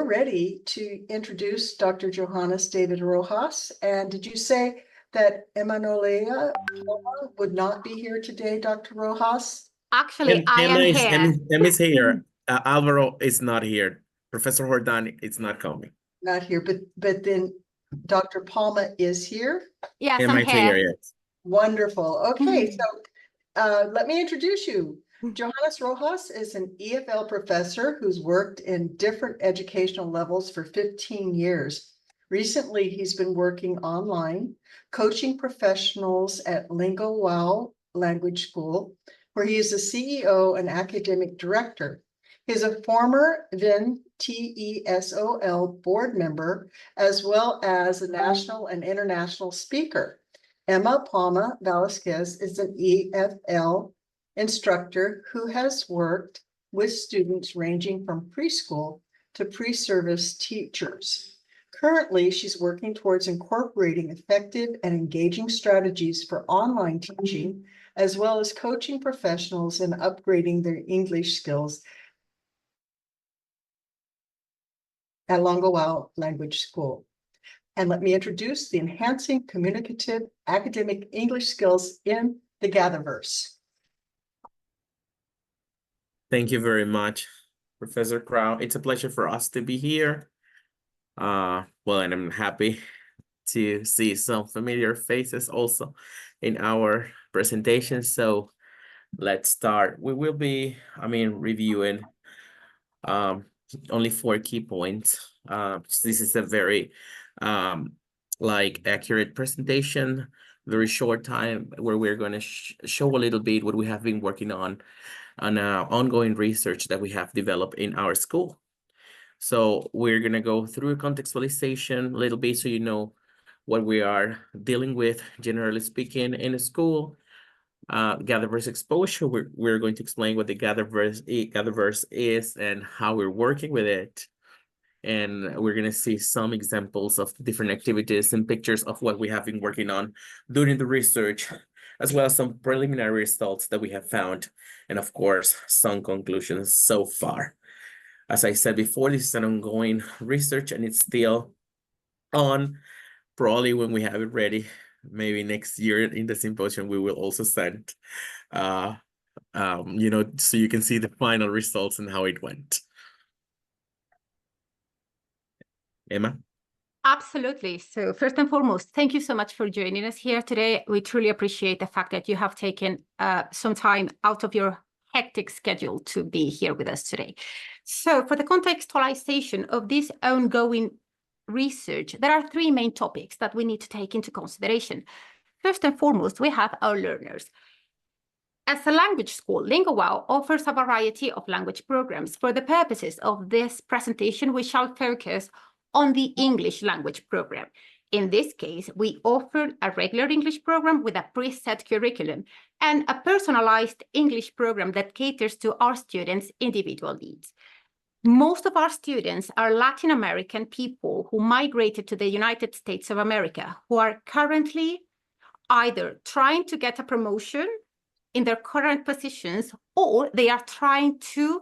ready to introduce Dr. Johannes David Rojas. And did you say that Emanuela would not be here today, Dr. Rojas? Actually, I am here. Emma's here. Alvaro is not here. Professor Jordan is not coming. Not here, but then Dr. Palma is here? Yes, Emma I'm here. yes. Wonderful. Okay, so let me introduce you. Johannes Rojas is an EFL professor who's worked in different educational levels for 15 years. Recently, he's been working online, coaching professionals at Lingowow Language School, where he is the CEO and academic director. He's a former VenTESOL board member, as well as a national and international speaker. Palma Velásquez is an EFL instructor who has worked with students ranging from preschool to pre-service teachers. Currently, she's working towards incorporating effective and engaging strategies for online teaching, as well as coaching professionals and upgrading their English skills at Lingowow Language School. And let me introduce the Enhancing Communicative Academic English Skills in the Gatherverse. Thank you very much, Professor Crow. It's a pleasure for us to be here. Well, and I'm happy to see some familiar faces also in our presentation. So let's start. We will be, reviewing only 4 key points. This is a very accurate presentation, very short time where we're going to show a little bit what we have been working on ongoing research that we have developed in our school. So we're going to go through a contextualization a little bit so you know what we are dealing with, generally speaking, in a school. Gatherverse exposure, we're going to explain what the Gatherverse is and how we're working with it. And we're going to see some examples of different activities and pictures of what we have been working on during the research, as well as some preliminary results that we have found, and of course, some conclusions so far. As I said before, this is an ongoing research and it's still on. Probably when we have it ready, maybe next year in the symposium, we will also send, so you can see the final results and how it went. Emma? Absolutely. So first and foremost, thank you so much for joining us here today. We truly appreciate the fact that you have taken some time out of your hectic schedule to be here with us today. So for the contextualization of this ongoing research, there are 3 main topics that we need to take into consideration. First and foremost, we have our learners. As a language school, Lingowow offers a variety of language programs. For the purposes of this presentation, we shall focus on the English language program. In this case, we offer a regular English program with a preset curriculum and a personalized English program that caters to our students' individual needs. Most of our students are Latin American people who migrated to the United States of America, who are currently either trying to get a promotion in their current positions, or they are trying to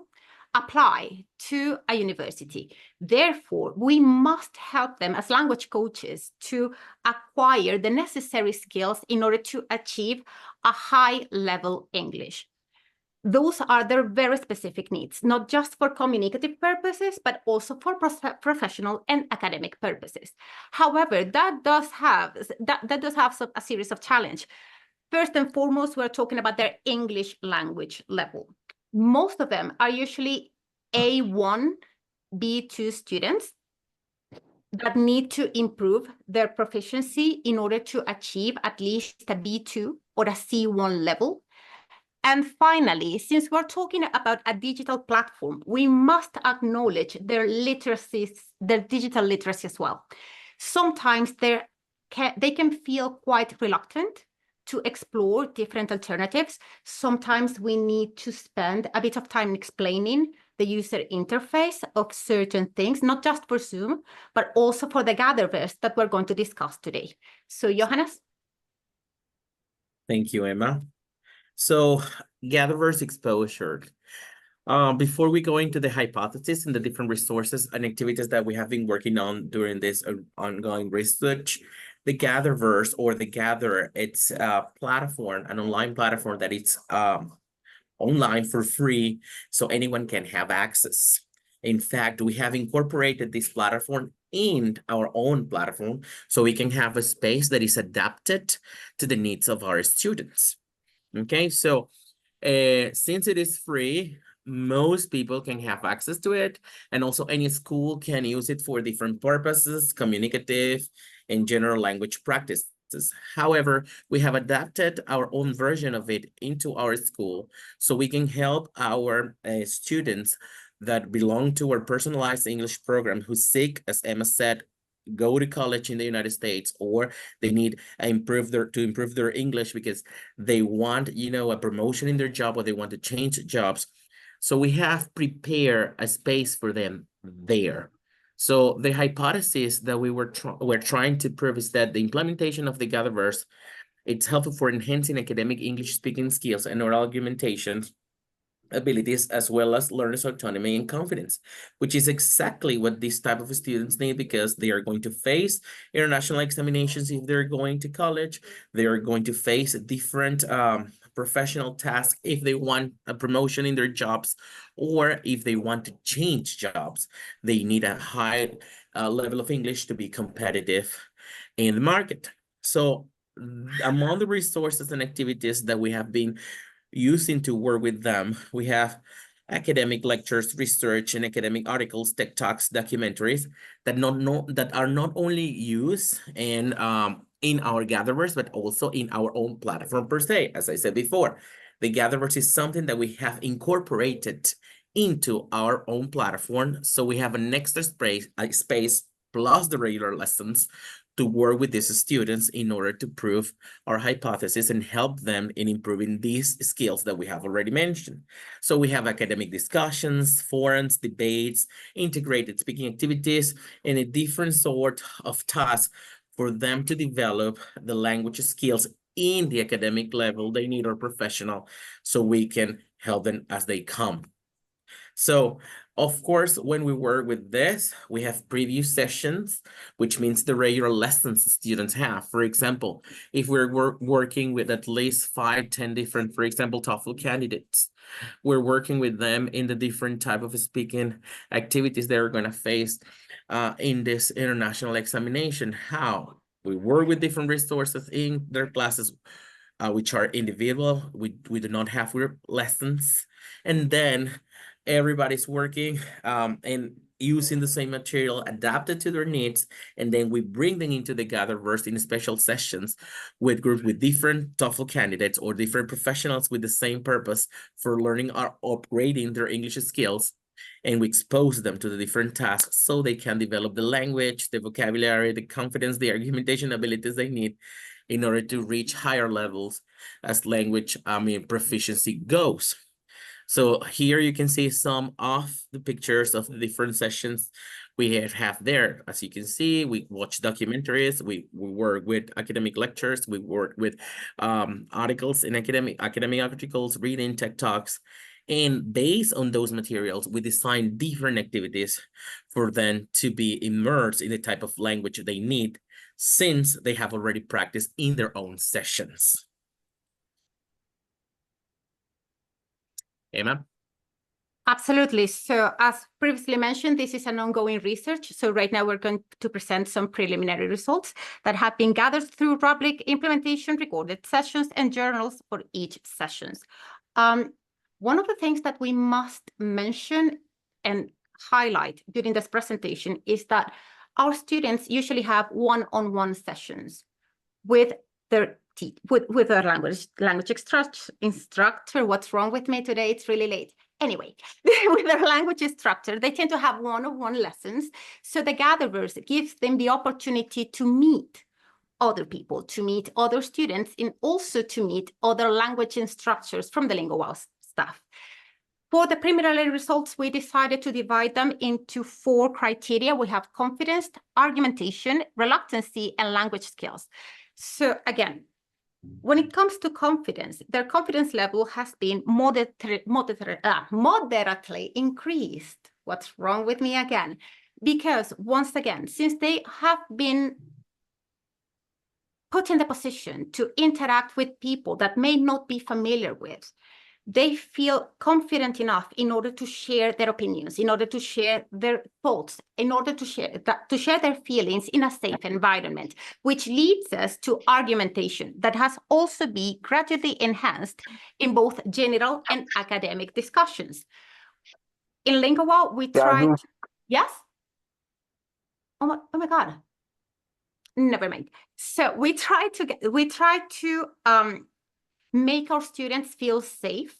apply to a university. Therefore, we must help them as language coaches to acquire the necessary skills in order to achieve a high-level English. Those are their very specific needs, not just for communicative purposes, but also for professional and academic purposes. However, that does have a series of challenges. First and foremost, we're talking about their English language level. Most of them are usually A1, B2 students that need to improve their proficiency in order to achieve at least a B2 or a C1 level. And finally, since we're talking about a digital platform, we must acknowledge their digital literacy as well. Sometimes they can feel quite reluctant to explore different alternatives. Sometimes we need to spend a bit of time explaining the user interface of certain things, not just for Zoom, but also for the Gatherverse that we're going to discuss today. So, Johannes? Thank you, Emma. So, Gatherverse exposure. Before we go into the hypothesis and the different resources and activities that we have been working on during this ongoing research, the Gatherverse or the Gather, it's a platform, an online platform that it's online for free, so anyone can have access. In fact, we have incorporated this platform in our own platform, so we can have a space that is adapted to the needs of our students. Okay, so since it is free, most people can have access to it, and also any school can use it for different purposes, communicative and general language practices. However, we have adapted our own version of it into our school so we can help our students that belong to our personalized English program who seek, as Emma said, go to college in the United States, or they need to improve their English because they want, a promotion in their job, or they want to change jobs. So we have prepared a space for them there. So the hypothesis that we're trying to prove is that the implementation of the Gatherverse, it's helpful for enhancing academic English speaking skills and oral argumentation abilities, as well as learners' autonomy and confidence, which is exactly what these type of students need, because they are going to face international examinations if they're going to college. They are going to face different professional tasks if they want a promotion in their jobs, or if they want to change jobs. They need a high level of English to be competitive in the market. So among the resources and activities that we have been using to work with them, we have academic lectures, research, and academic articles, TikToks, documentaries that are not only used in our Gatherverse, but also in our own platform per se. As I said before, the Gatherverse is something that we have incorporated into our own platform, so we have an extra space plus the regular lessons to work with these students in order to prove our hypothesis and help them in improving these skills that we have already mentioned. So we have academic discussions, forums, debates, integrated speaking activities, and a different sort of tasks for them to develop the language skills in the academic level they need or professional, so we can help them as they come. So, of course, when we work with this, we have preview sessions, which means the regular lessons students have. For example, if we're working with at least 5-10 different, for example, TOEFL candidates, we're working with them in the different type of speaking activities they're going to face in this international examination. How? We work with different resources in their classes, which are individual. We do not have group lessons. And then everybody's working and using the same material adapted to their needs, and then we bring them into the Gatherverse in special sessions with groups with different TOEFL candidates or different professionals with the same purpose for learning or upgrading their English skills, and we expose them to the different tasks so they can develop the language, the vocabulary, the confidence, the argumentation abilities they need in order to reach higher levels as language proficiency goes. So here you can see some of the pictures of the different sessions we have there. As you can see, we watch documentaries, we work with academic lectures, we work with articles in academic articles, reading TikToks, and based on those materials, we design different activities for them to be immersed in the type of language they need, since they have already practiced in their own sessions. Emma? Absolutely. So as previously mentioned, this is an ongoing research. So right now we're going to present some preliminary results that have been gathered through rubric implementation, recorded sessions, and journals for each sessions. One of the things that we must mention and highlight during this presentation is that our students usually have one-on-one sessions with their language instructor. What's wrong with me today? It's really late. Anyway, with their language instructor, they tend to have one-on-one lessons. So the Gatherverse gives them the opportunity to meet other people, to meet other students, and also to meet other language instructors from the Lingowow staff. For the preliminary results, we decided to divide them into 4 criteria. We have confidence, argumentation, reluctancy, and language skills. So again, when it comes to confidence, their confidence level has been moderately increased. What's wrong with me again? Because once again, since they have been put in the position to interact with people that may not be familiar with, they feel confident enough in order to share their opinions, in order to share their thoughts, in order to share their feelings in a safe environment, which leads us to argumentation that has also been gradually enhanced in both general and academic discussions. In Lingowow, we try to, yes? Oh my God. Never mind. So we try to make our students feel safe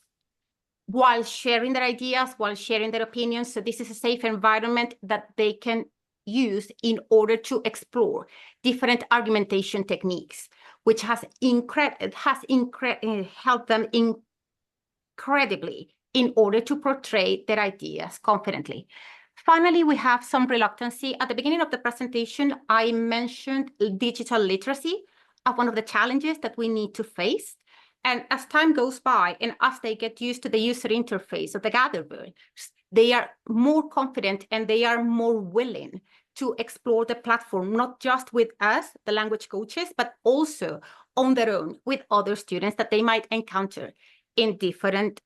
while sharing their ideas, while sharing their opinions. So this is a safe environment that they can use in order to explore different argumentation techniques, which has helped them incredibly in order to portray their ideas confidently. Finally, we have some reluctancy. At the beginning of the presentation, I mentioned digital literacy as one of the challenges that we need to face. And as time goes by, and as they get used to the user interface of the Gatherverse, they are more confident and they are more willing to explore the platform, not just with us, the language coaches, but also on their own with other students that they might encounter in different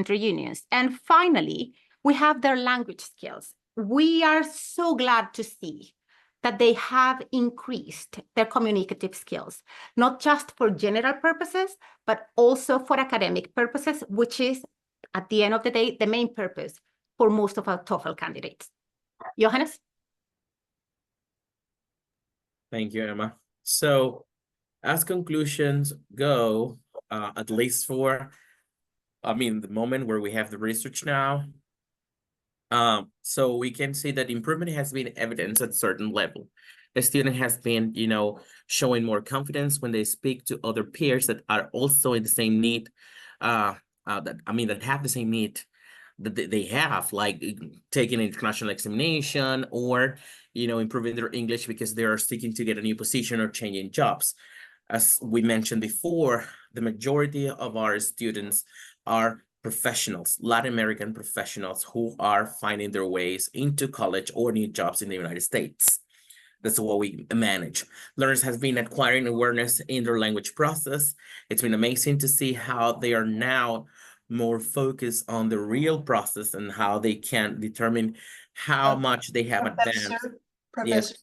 reunions. And finally, we have their language skills. We are so glad to see that they have increased their communicative skills, not just for general purposes, but also for academic purposes, which is, at the end of the day, the main purpose for most of our TOEFL candidates. Johannes? Thank you, Emma. So as conclusions go, at least for, the moment where we have the research now, so we can see that improvement has been evidenced at a certain level. The student has been, showing more confidence when they speak to other peers that are also in the same need, that have the same need that they have, like taking an international examination or, improving their English because they are seeking to get a new position or changing jobs. As we mentioned before, the majority of our students are professionals, Latin American professionals who are finding their ways into college or new jobs in the United States. That's what we manage. Learners have been acquiring awareness in their language process. It's been amazing to see how they are now more focused on the real process and how they can determine how much they have advanced. Professor,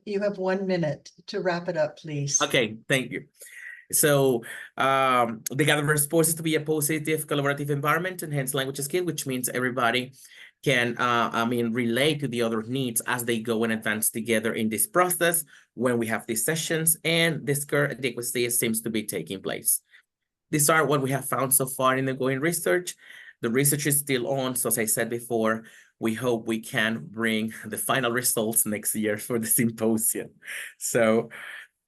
you have 1 minute to wrap it up, please. Okay, thank you. So the Gatherverse supposed to be a positive collaborative environment, enhance language skill, which means everybody can relate to the other needs as they go and advance together in this process when we have these sessions, and this current adequacy seems to be taking place. These are what we have found so far in the ongoing research. The research is still on, so as I said before, we hope we can bring the final results next year for the symposium. So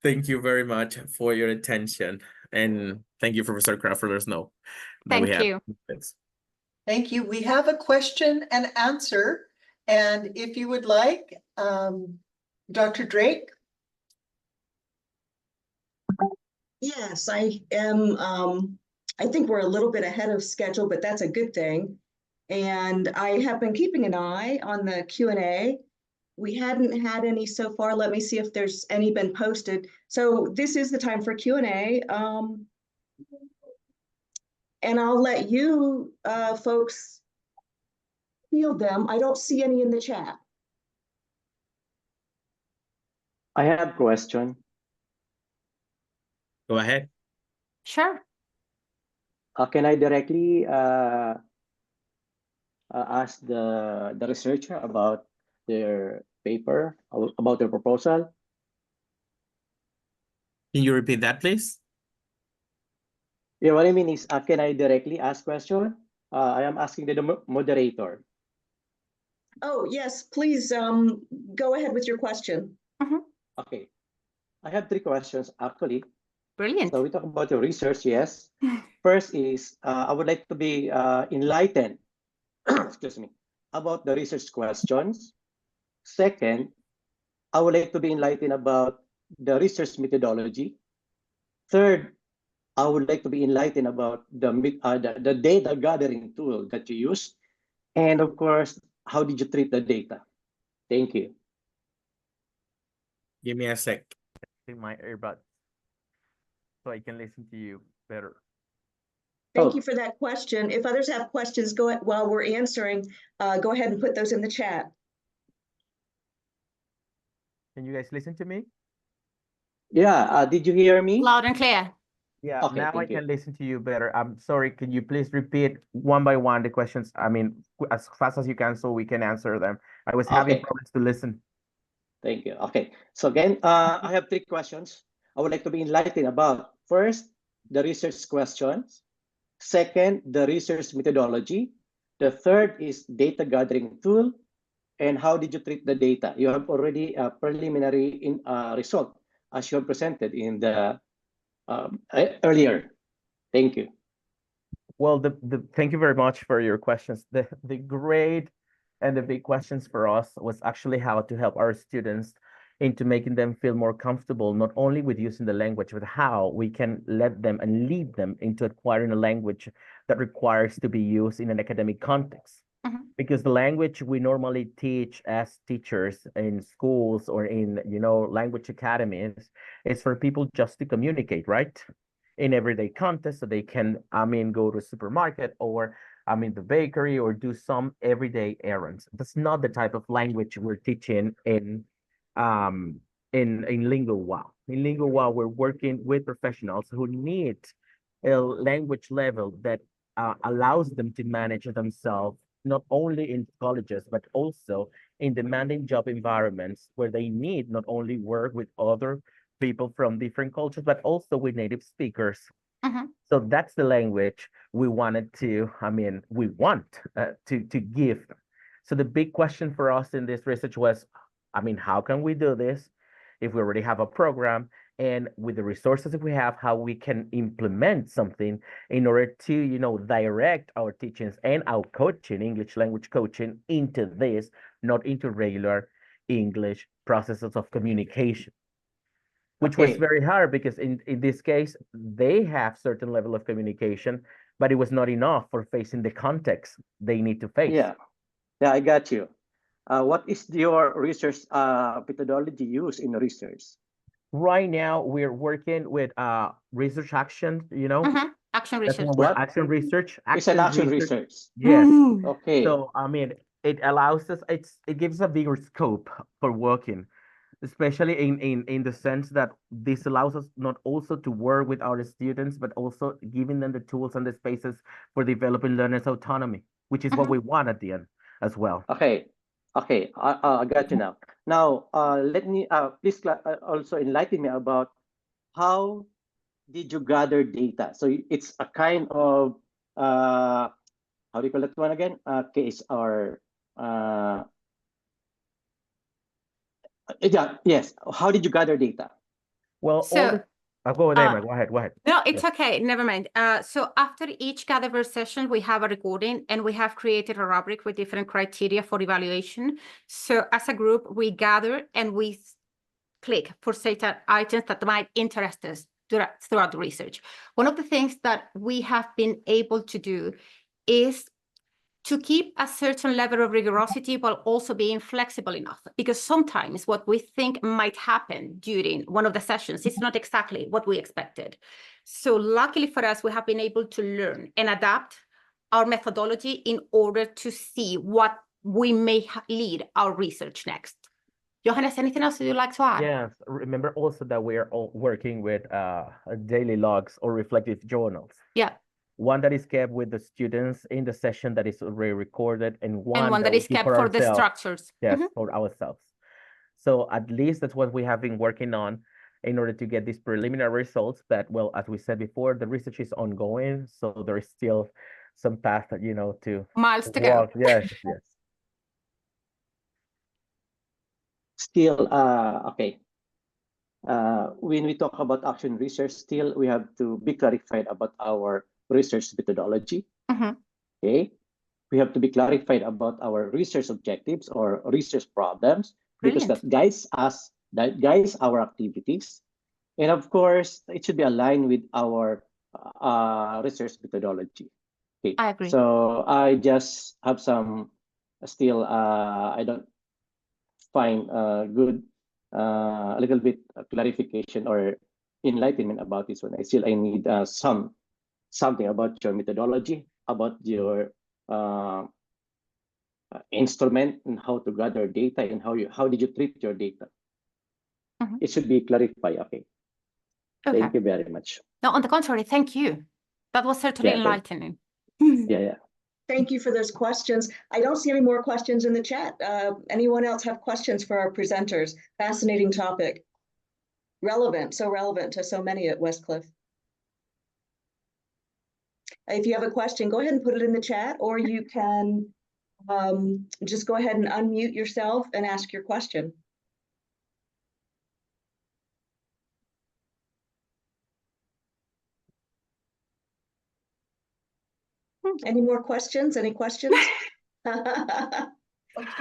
thank you very much for your attention. And thank you, Professor Kraft, for letting us know. Thank you. Thank you. We have a question and answer. And if you would like, Dr. Drake. Yes, I am. I think we're a little bit ahead of schedule, but that's a good thing. And I have been keeping an eye on the Q&A. We hadn't had any so far. Let me see if there's any been posted. So this is the time for Q&A. And I'll let you folks field them. I don't see any in the chat. I have a question. Go ahead. Sure. Can I directly ask the researcher about their paper, about their proposal? Can you repeat that, please? Yeah, what I mean is, can I directly ask question? I am asking the moderator. Oh, yes, please go ahead with your question. Okay. I have 3 questions, actually. Brilliant. So we talk about your research, yes. First is, I would like to be enlightened, excuse me, about the research questions. Second, I would like to be enlightened about the research methodology. Third, I would like to be enlightened about the data gathering tool that you use. And of course, how did you treat the data? Thank you. Give me a sec. In my earbuds so I can listen to you better. Thank Oh. you for that question. If others have questions, go ahead while we're answering, go ahead and put those in the chat. Can you guys listen to me? Yeah, did you hear me? Loud and clear. Yeah, Okay, now I thank you. can listen to you better. I'm sorry, can you please repeat one by one the questions? I mean, as fast as you can so we can answer them. I was having Okay. problems to listen. Thank you. Okay, so again, I have 3 questions I would like to be enlightened about. First, the research questions. Second, the research methodology. The third is data gathering tool. And how did you treat the data? You have already a preliminary result as you have presented in the earlier. Thank you. Well, thank you very much for your questions. The great and the big questions for us was actually how to help our students into making them feel more comfortable, not only with using the language, but how we can let them and lead them into acquiring a language that requires to be used in an academic context. Because the language we normally teach as teachers in schools or in, language academies is for people just to communicate, right? In everyday context, so they can, go to a supermarket or, the bakery or do some everyday errands. That's not the type of language we're teaching in Lingowow. In Lingowow, we're working with professionals who need a language level that allows them to manage themselves, not only in colleges, but also in demanding job environments where they need not only work with other people from different cultures, but also with native speakers. So that's the language we wanted to, we want to give. So the big question for us in this research was, how can we do this if we already have a program, and with the resources that we have, how we can implement something in order to, direct our teachings and our coaching, English language coaching, into this, not into regular English processes of communication, which was very hard because in this case, they have certain level of communication, but it was not enough for facing the context they need to face. Yeah, I got you. What is your research methodology used in research? Right now, we're working with research action, Action That's research. one word, What? action research. It's an action research. Yes. Okay. So, it allows us, it gives a bigger scope for working, especially in the sense that this allows us not also to work with our students, but also giving them the tools and the spaces for developing learners' autonomy, which is what we want at the end as well. Okay. Okay. I got you now. Now, let me please also enlighten me about how did you gather data? So it's a kind of how do you call that one again? Case or yeah, yes. How did you gather data? Well, So, go ahead, go ahead. No, it's okay. Never mind. So after each Gatherverse session, we have a recording and we have created a rubric with different criteria for evaluation. So as a group, we gather and we click for certain items that might interest us throughout the research. One of the things that we have been able to do is to keep a certain level of rigorosity while also being flexible enough, because sometimes what we think might happen during one of the sessions is not exactly what we expected. So luckily for us, we have been able to learn and adapt our methodology in order to see what we may lead our research next. Johannes, anything else you'd like to add? Yes, remember also that we are all working with daily logs or reflective journals. Yeah. One that is kept with the students in the session that is already recorded, and one that we is keep kept for the ourselves. structures. Yes, for ourselves. So at least that's what we have been working on in order to get these preliminary results. But well, as we said before, the research is ongoing, so there is still some path that to miles to walk. go. Yes, yes. Still, okay. When we talk about action research, still we have to be clarified about our research methodology. Okay, we have to be clarified about our research objectives or research problems, because that guides us, that guides our activities. And of course, it should be aligned with our research methodology. Okay. I agree. So I just have some still I don't find good a little bit clarification or enlightenment about this one. I need something about your methodology, about your instrument and how to gather data and how did you treat your data. It should be clarified. Okay. Okay. Thank you very much. No, on the contrary, thank you. That was certainly Yeah, enlightening. Yeah. Thank you for those questions. I don't see any more questions in the chat. Anyone else have questions for our presenters? Fascinating topic. Relevant, so relevant to so many at Westcliff. If you have a question, go ahead and put it in the chat, or you can just go ahead and unmute yourself and ask your question. Any more questions? Any questions? Okay.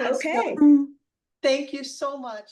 Okay. Thank you so much.